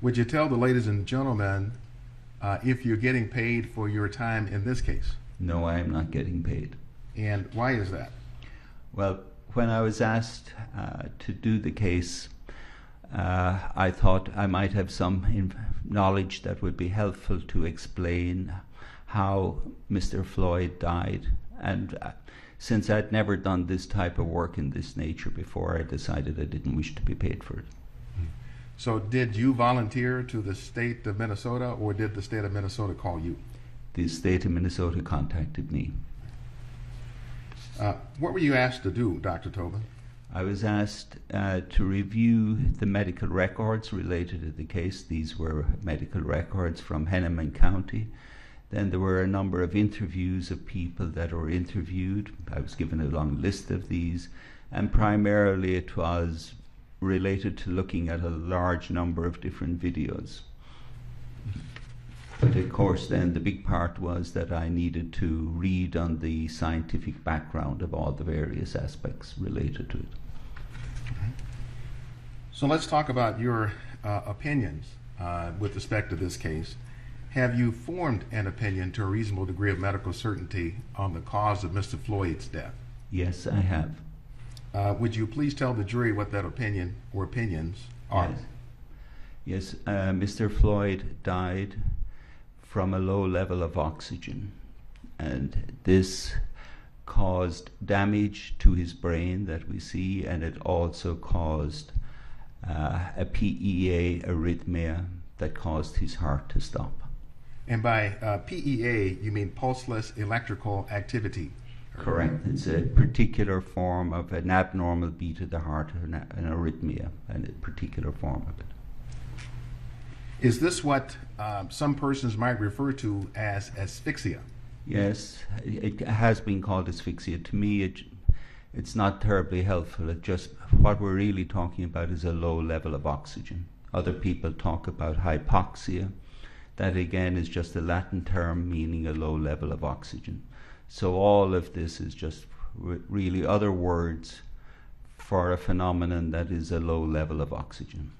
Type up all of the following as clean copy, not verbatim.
Would you tell the ladies and gentlemen if you're getting paid for your time in this case? No, I am not getting paid. And why is that? Well, when I was asked to do the case, I thought I might have some knowledge that would be helpful to explain how Mr. Floyd died. And since I'd never done this type of work in this nature before, I decided I didn't wish to be paid for it. So did you volunteer to the state of Minnesota, or did the state of Minnesota call you? The state of Minnesota contacted me. What were you asked to do, Dr. Chauvin? I was asked to review the medical records related to the case. These were medical records from Hennepin County. Then there were a number of interviews of people that were interviewed. I was given a long list of these, and primarily it was related to looking at a large number of different videos. But of course then the big part was that I needed to read on the scientific background of all the various aspects related to it. So let's talk about your opinions with respect to this case. Have you formed an opinion to a reasonable degree of medical certainty on the cause of Mr. Floyd's death? Yes, I have. Would you please tell the jury what that opinion or opinions are? Yes, Mr. Floyd died from a low level of oxygen, and this caused damage to his brain that we see, and it also caused a PEA arrhythmia that caused his heart to stop. And by PEA, you mean pulseless electrical activity? Correct. It's a particular form of an abnormal beat of the heart, an arrhythmia, and a particular form of it. Is this what some persons might refer to as asphyxia? Yes, it has been called asphyxia. To me, it's not terribly helpful. It just, what we're really talking about is a low level of oxygen. Other people talk about hypoxia. That again is just a Latin term meaning a low level of oxygen. So all of this is just really other words for a phenomenon that is a low level of oxygen.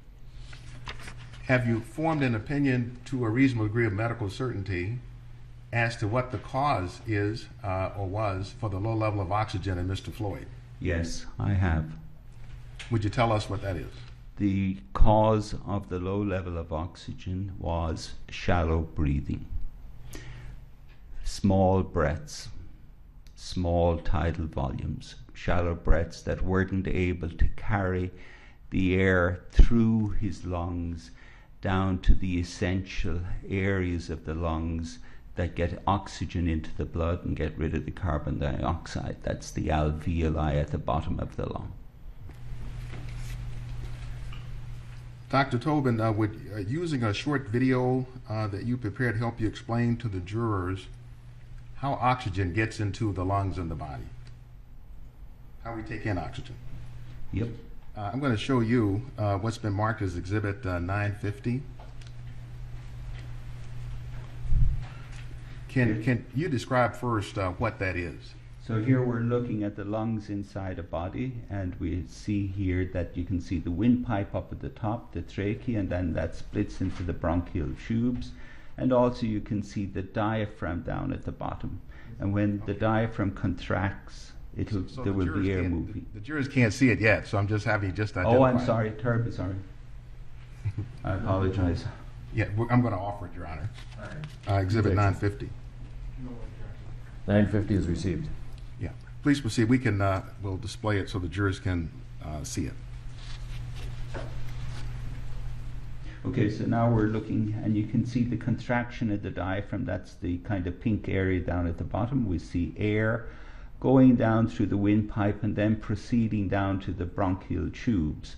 Have you formed an opinion to a reasonable degree of medical certainty as to what the cause is or was for the low level of oxygen in Mr. Floyd? Yes, I have. Would you tell us what that is? The cause of the low level of oxygen was shallow breathing. Small breaths, small tidal volumes, shallow breaths that weren't able to carry the air through his lungs down to the essential areas of the lungs that get oxygen into the blood and get rid of the carbon dioxide. That's the alveoli at the bottom of the lung. Dr. Tobin, would using a short video that you prepared help you explain to the jurors how oxygen gets into the lungs and the body? How we take in oxygen? Yep. I'm going to show you what's been marked as Exhibit 950. Can you describe first what that is? So here we're looking at the lungs inside a body, and we see here that you can see the windpipe up at the top, the trachea, and then that splits into the bronchial tubes. And also you can see the diaphragm down at the bottom. And when the diaphragm contracts, there will be air moving. The jurors can't see it yet, so I'm just having you just identify. Oh, I'm sorry, terribly sorry. I apologize. Yeah, I'm going to offer it, Your Honor. All right. Exhibit 950. 950 is received. Yeah. Please proceed. We'll display it so the jurors can see it. Okay, so now we're looking, and you can see the contraction of the diaphragm. That's the kind of pink area down at the bottom. We see air going down through the windpipe and then proceeding down to the bronchial tubes.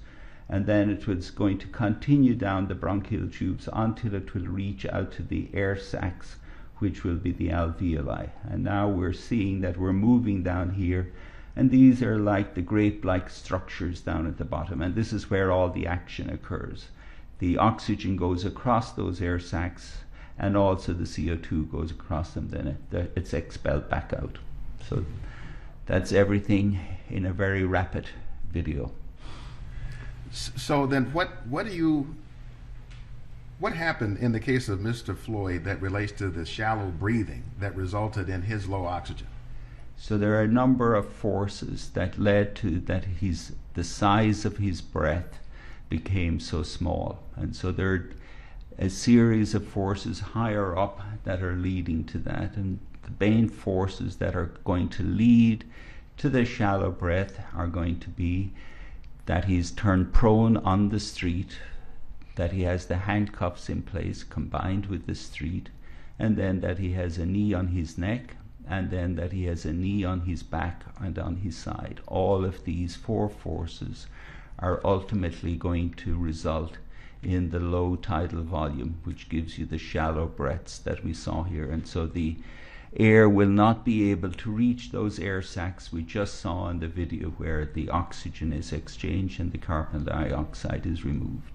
And then it was going to continue down the bronchial tubes until it will reach out to the air sacs, which will be the alveoli. And now we're seeing that we're moving down here, and these are like the grape-like structures down at the bottom, and this is where all the action occurs. The oxygen goes across those air sacs, and also the CO2 goes across them, then it's expelled back out. So that's everything in a very rapid video. So then what do you What happened in the case of Mr. Floyd that relates to the shallow breathing that resulted in his low oxygen? So there are a number of forces that led to that the size of his breath became so small. And so there are a series of forces higher up that are leading to that. And the main forces that are going to lead to the shallow breath are going to be that he's turned prone on the street, that he has the handcuffs in place combined with the street, and then that he has a knee on his neck, and then that he has a knee on his back and on his side. All of these four forces are ultimately going to result in the low tidal volume, which gives you the shallow breaths that we saw here. And so the air will not be able to reach those air sacs we just saw in the video where the oxygen is exchanged and the carbon dioxide is removed.